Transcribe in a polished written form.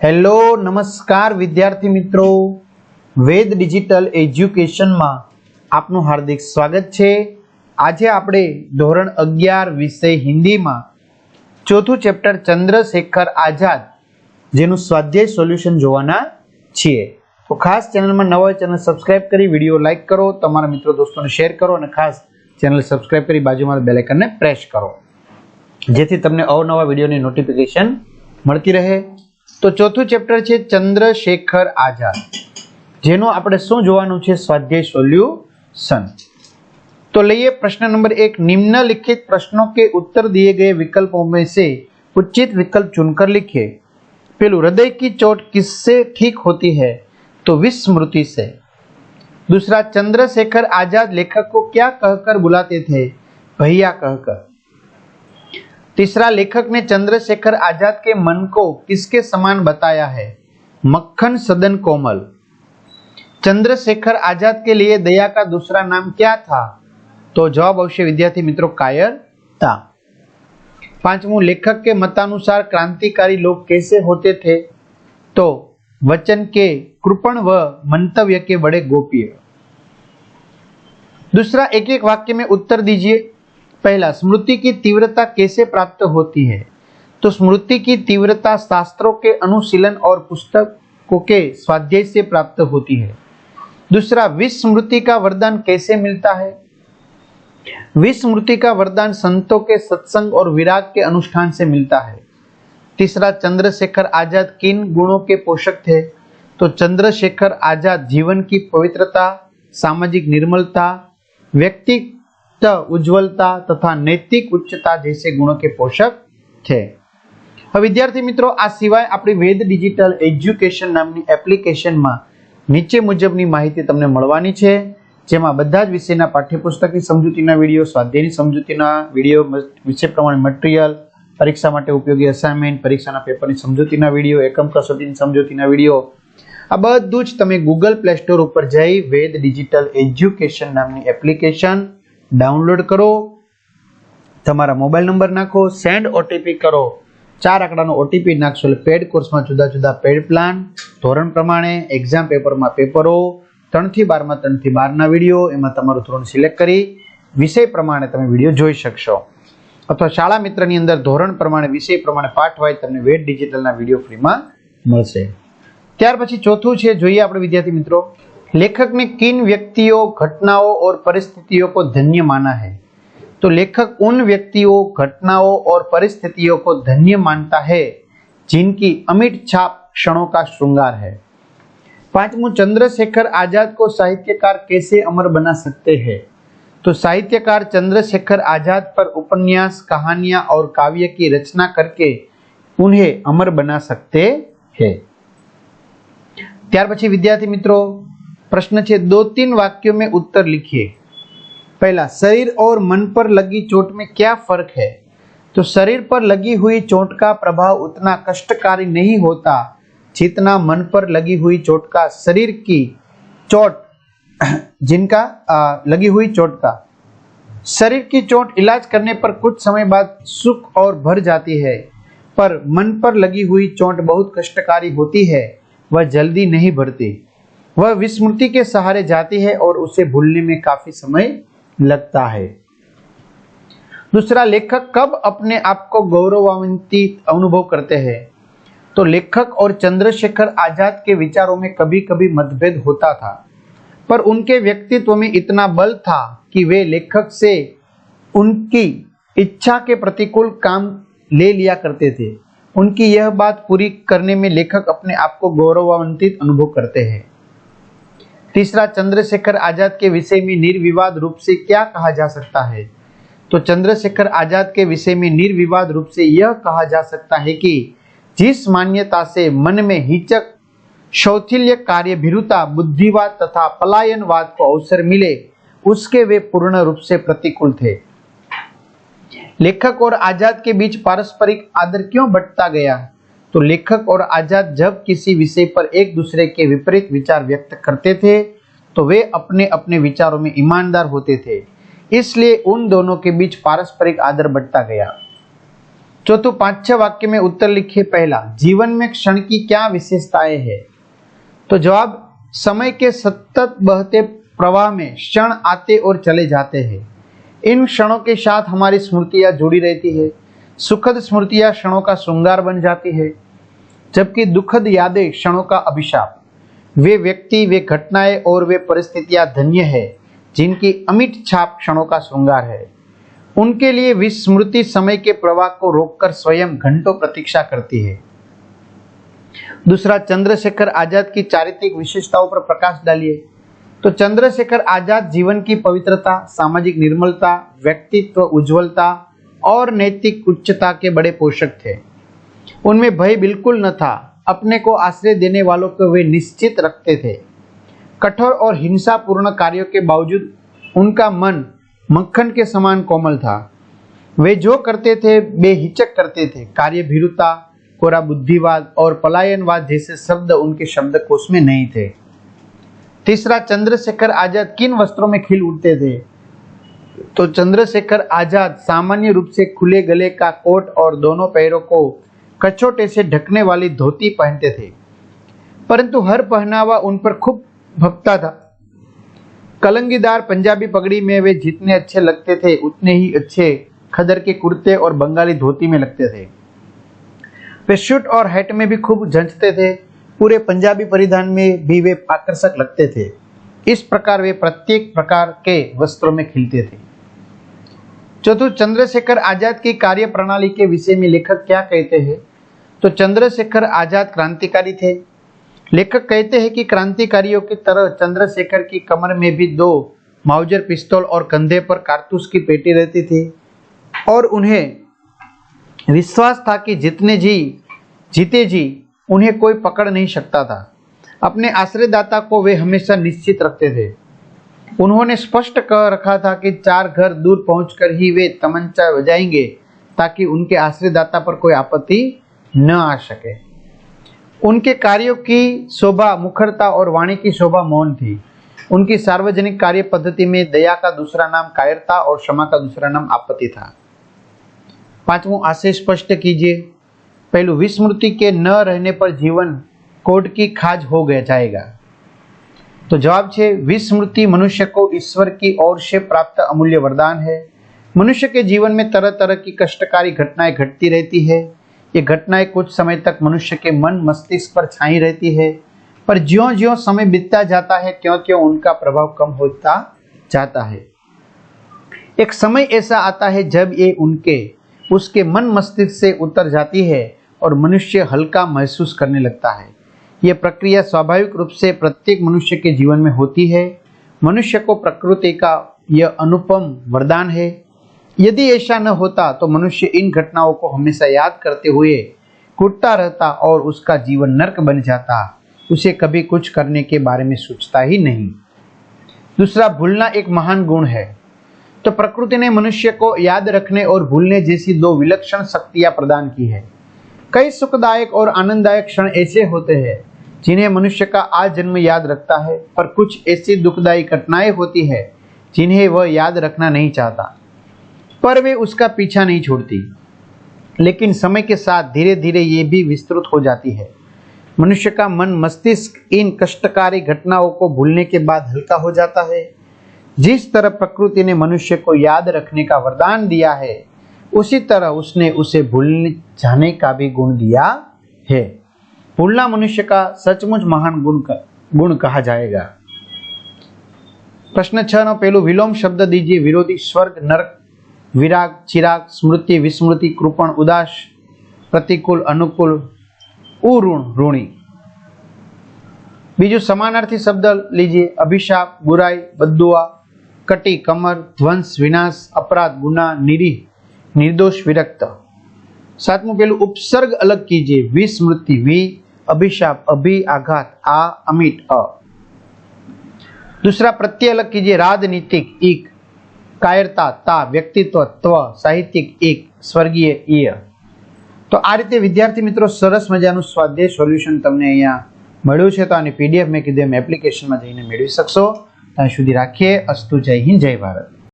Hello नमस्कार विद्यार्थी मित्रों, वेद डिजिटल एज्युकेशन में आपનું हार्दिक स्वागत है। आज આપણે ધોરણ 11 વિષય हिंदी में चौथું चैप्टर चंद्रशेखर आजाद જેનું સ્વાધ્યાય સોલ્યુશન જોવાના છીએ। तो खास चैनल में नवा चैनल सब्सक्राइब करी वीडियो लाइक करो, તમારા મિત્રો દોસ્તોને શેર કરો અને ખાસ ચેનલ સબસ્ક્રાઇબ કરી બાજુમાં બેલ આઇકનને પ્રેસ કરો જેથી તમને અવનવા વિડિયોની નોટિફિકેશન મળતી રહે। तो चौथું चैप्टर है चंद्रशेखर आजाद જેનો આપણે શું જોવાનું છે સ્વાધ્યાય સોલ્યુશન। तो लिए प्रश्न नंबर 1, निम्नलिखित प्रश्नों के उत्तर दिए गए विकल्पों में से उचित विकल्प चुनकर लिखिए। पहलू, हृदय की चोट किससे ठीक होती है? तो विस्मृति से। दूसरा, चंद्रशेखर आजाद लेखक को क्या कहकर बुलाते थे? भैया कहकर। तीसरा, लेखक ने चंद्रशेखर आजाद के मन को किसके समान बताया है? मक्खन सदन कोमल। चंद्रशेखर आजाद के लिए दया का दूसरा नाम क्या था? तो जवाब अवश्य विद्यार्थी मित्रों कायरता। पांचवू, लेखक के मतानुसार क्रांतिकारी लोग कैसे होते थे? तो वचन के कृपण व मंतव्य के बड़े गोप्य। दूसरा, एक एक वाक्य में उत्तर दीजिए। पहला, स्मृति की तीव्रता कैसे प्राप्त होती है? तो स्मृति की तीव्रता शास्त्रों के अनुशीलन और पुस्तकों के स्वाध्याय से प्राप्त होती है। दूसरा, विस्मृति का वरदान कैसे मिलता है? विस्मृति का वरदान संतों के सत्संग और विराग के अनुष्ठान से मिलता है। तीसरा, चंद्रशेखर आजाद किन गुणों के पोषक थे? तो चंद्रशेखर आजाद जीवन की पवित्रता, सामाजिक निर्मलता, व्यक्तित्व उज्ज्वलता तथा नैतिक उच्चता जैसे गुणों के पोषक थे। હવે વિદ્યાર્થી મિત્રો, આ સિવાય આપણી વેદ ડિજિટલ એજ્યુકેશન નામની એપ્લિકેશનમાં નીચે મુજબની માહિતી તમને મળવાની છે, જેમાં બધા જ વિષયના પાઠ્યપુસ્તકની સમજૂતીના વિડીયો, સ્વાધ્યાયની સમજૂતીના વિડીયો, વિષય પ્રમાણે મટીરીયલ, પરીક્ષા માટે ઉપયોગી અસાઇનમેન્ટ, પરીક્ષાના પેપરની સમજૂતીના વિડીયો, એકમ કસોટીની સમજૂતીના વિડીયો, આ બધું જ તમે ગૂગલ પ્લે સ્ટોર ઉપર જઈ વેદ ડિજિટલ એજ્યુકેશન નામની એપ્લિકેશન डाउनलोड करो, तमारा मोबाइल नंबर नाखो, सेंड ओटीपी करो, 4 आंकड़ानो ओटीपी नाखशो એટલે पेड कोर्स में जुदा जुदा पेड प्लान, धोरण प्रमाणे एक्जाम पेपर में पेपरो, 3 થી 12 में 3 થી 12 ना विडियो, एमां तमारुं धोरण सिलेक्ट करी विषय प्रमाणे तमे विडियो जोई शकशो। अथवा शाळा मित्रनी अंदर धोरण प्रमाणे विषय प्रमाणे पाठ वाइज तमने वेद डिजिटल ना विडियो फ्री में मळशे। त्यार पछी चौथुं छे, जोईए आपणे विद्यार्थी मित्रों, लेखक ने किन व्यक्तियों, घटनाओं और परिस्थितियों को धन्य माना है? तो लेखक उन व्यक्तियों, घटनाओं और परिस्थितियों को धन्य मानता है जिनकी अमिट छाप क्षणों का श्रृंगार है। पांचवू, चंद्रशेखर आजाद को साहित्यकार कैसे अमर बना सकते हैं? तो साहित्यकार चंद्रशेखर आजाद पर उपन्यास, कहानियां और काव्य की रचना करके उन्हें अमर बना सकते हैं। त्यार पछी विद्यार्थी मित्रों, प्रश्न है 2-3 वाक्यों में उत्तर लिखिए। पहला, शरीर और मन पर लगी चोट में क्या फर्क है? तो शरीर पर लगी हुई चोट का प्रभाव उतना कष्टकारी नहीं होता जितना मन पर लगी हुई चोट का। शरीर की चोट जिनका लगी हुई चोट का शरीर की चोट इलाज करने पर कुछ समय बाद सुख और भर जाती है, पर मन पर लगी हुई चोट बहुत कष्टकारी होती है, वह जल्दी नहीं भरती। वह विस्मृति के सहारे जाती है और उसे भूलने में काफी समय लगता है। दूसरा, लेखक कब अपने आप को गौरवान्वित अनुभव करते हैं? तो लेखक और चंद्रशेखर आजाद के विचारों में कभी कभी मतभेद होता था, पर उनके व्यक्तित्व में इतना बल था कि वे लेखक से उनकी इच्छा के प्रतिकूल काम ले लिया करते थे। उनकी यह बात पूरी करने में लेखक अपने आप को गौरवान्वित अनुभव करते हैं। तीसरा, चंद्रशेखर आजाद के विषय में निर्विवाद रूप से क्या कहा जा सकता है? तो चंद्रशेखर आजाद के विषय में निर्विवाद रूप से यह कहा जा सकता है कि जिस मान्यता से मन में हिचक, शौथिल्य, कार्य भीरुता, बुद्धिवाद तथा पलायनवाद को अवसर मिले, उसके वे पूर्ण रूप से प्रतिकूल थे। लेखक और आजाद के बीच पारस्परिक आदर क्यों बढ़ता गया? तो लेखक और आजाद जब किसी विषय पर एक दूसरे के विपरीत विचार व्यक्त करते थे तो वे अपने अपने विचारों में ईमानदार होते थे, इसलिए उन दोनों के बीच पारस्परिक आदर बढ़ता गया। चौथुं 5-6 वाक्य में उत्तर लिखिए। पहला, जीवन में क्षण की क्या विशेषताएं है? तो जवाब, समय के सतत बहते प्रवाह में क्षण आते और चले जाते हैं। इन क्षणों के साथ हमारी स्मृतियां जुड़ी रहती है। सुखद स्मृतियां क्षणों का श्रृंगार बन जाती है, जबकि दुखद यादें क्षणों का अभिशाप। वे व्यक्ति, वे घटनाएं और वे परिस्थितियां धन्य है जिनकी अमिट छाप क्षणों का श्रृंगार है। उनके लिए विस्मृति समय के प्रवाह को रोककर स्वयं घंटों प्रतीक्षा करती है। दूसरा, चंद्रशेखर आजाद की चारित्रिक विशेषताओं पर प्रकाश डालिए। तो चंद्रशेखर आजाद जीवन की पवित्रता, सामाजिक निर्मलता, व्यक्तित्व उज्ज्वलता और नैतिक उच्चता के बड़े पोषक थे। उनमें भय बिल्कुल न था। अपने को आश्रय देने वालों को वे निश्चित रखते थे। कठोर और हिंसापूर्ण कार्यों के बावजूद उनका मन मक्खन के समान कोमल था। वे जो करते थे बेहिचक करते थे। कार्यभीरुता, कोरा बुद्धिवाद और पलायनवाद जैसे शब्द उनके शब्दकोश में नहीं थे। तीसरा, चंद्रशेखर आजाद किन वस्त्रों में खिल उठते थे? तो चंद्रशेखर आजाद सामान्य रूप से खुले गले का कोट और दोनों पैरों को कचोटे से ढकने वाली धोती पहनते थे, परंतु हर पहनावा उन पर खूब भपता था। कलंगीदार पंजाबी पगड़ी में वे जितने अच्छे लगते थे उतने ही अच्छे खदर के कुर्ते और बंगाली धोती में लगते थे। वे शूट और हैट में भी खूब जंचते थे। पूरे पंजाबी परिधान में भी वे आकर्षक लगते थे। इस प्रकार वे प्रत्येक प्रकार के वस्त्रों में खिलते थे। चौथुं, चंद्रशेखर आजाद की कार्य प्रणाली के विषय में लेखक क्या कहते हैं? तो चंद्रशेखर आजाद क्रांतिकारी थे। लेखक कहते हैं कि क्रांतिकारियों की तरह चंद्रशेखर की कमर में भी 2 माउजर पिस्तौल और कंधे पर कारतूस की पेटी रहती थी और उन्हें विश्वास था कि जीते जी उन्हें कोई पकड़ नहीं सकता था। अपने आश्रयदाता को वे हमेशा निश्चित रखते थे। उन्होंने स्पष्ट कह रखा था कि 4 घर दूर पहुंचकर ही वे तमंचा बजाएंगे ताकि उनके आश्रयदाता पर कोई आपत्ति न आ सके। उनके कार्यों की शोभा मुखरता और वाणी की शोभा मौन थी। उनकी सार्वजनिक कार्य पद्धति में दया का दूसरा नाम कायरता और क्षमा का दूसरा नाम आपत्ति था। 5वां, आशय स्पष्ट कीजिए। पहलू, विस्मृति के न रहने पर जीवन कोड की खाज हो गया जाएगा। तो जवाब है, विस्मृति मनुष्य को ईश्वर की ओर से प्राप्त अमूल्य वरदान है। मनुष्य के जीवन में तरह तरह की कष्टकारी घटनाएं घटती रहती है। ये घटनाएं कुछ समय तक मनुष्य के मन मस्तिष्क पर छाई रहती है, पर ज्यों-ज्यों समय बीतता जाता है त्यों-त्यों उनका प्रभाव कम होता जाता है। एक समय ऐसा आता है जब ये उसके मन मस्तिष्क से उतर जाती है और मनुष्य हल्का महसूस करने लगता है। यह प्रक्रिया स्वाभाविक रूप से प्रत्येक मनुष्य के जीवन में होती है। मनुष्य को प्रकृति का यह अनुपम वरदान है। यदि ऐसा न होता तो मनुष्य इन घटनाओं को हमेशा याद करते हुए कूदता रहता और उसका जीवन नर्क बन जाता। उसे कभी कुछ करने के बारे में सोचता ही नहीं। दूसरा, भूलना एक महान गुण है। तो प्रकृति ने मनुष्य को याद रखने और भूलने जैसी 2 विलक्षण शक्तियां प्रदान की है। कई सुखदायक और आनंददायक क्षण ऐसे होते हैं जिन्हें मनुष्य का आजन्म याद रखता है, पर कुछ ऐसी दुखदायी घटनाएं होती है जिन्हें वह याद रखना नहीं चाहता, पर वे उसका पीछा नहीं छोड़ती। लेकिन समय के साथ धीरे धीरे ये भी विस्तृत हो जाती है। मनुष्य का मन मस्तिष्क इन कष्टकारी घटनाओं को भूलने के बाद हल्का हो जाता है। जिस तरह प्रकृति ने मनुष्य को याद रखने का वरदान दिया है, उसी तरह उसने उसे भूल जाने का भी गुण दिया है। भूलना मनुष्य का सचमुच महान गुण कहा जाएगा। प्रश्न 6 पहलू, विलोम शब्द दीजिए। विरोधी, स्वर्ग, नरक, विराग, चिराग, स्मृति, विस्मृति, कृपण, उदास, प्रतिकूल, अनुकूल, उऋण, ऋणी। बीजू, समानार्थी शब्द लीजिए। अभिशाप, बुराई, बद्दुआ, कटी, कमर, ध्वंस, विनाश, अपराध, गुना, निरीह, निर्दोष, विरक्त। 7वां पहलू, उपसर्ग अलग कीजिए। विस्मृति, वि, अभिशाप, अभि, आघात, आ, अमिट, अ। दूसरा, प्रत्यय अलग कीजिए। राजनीतिक, इक, कायरता, ता, व्यक्तित्व, त्व, साहित्यिक, एक, स्वर्गीय, ईय। तो आ रीते विद्यार्थी मित्रों सरस मजाનું સ્વાધ્યાય સોલ્યુશન તમને અહીંયા મળ્યું છે। તો આની પીડીએફ મેં કીધું એમ એપ્લિકેશનમાં જઈને મેળવી શકશો। ત્યાં સુધી રાખીએ। અસ્તુ, જય હિન્દ, જય ભારત।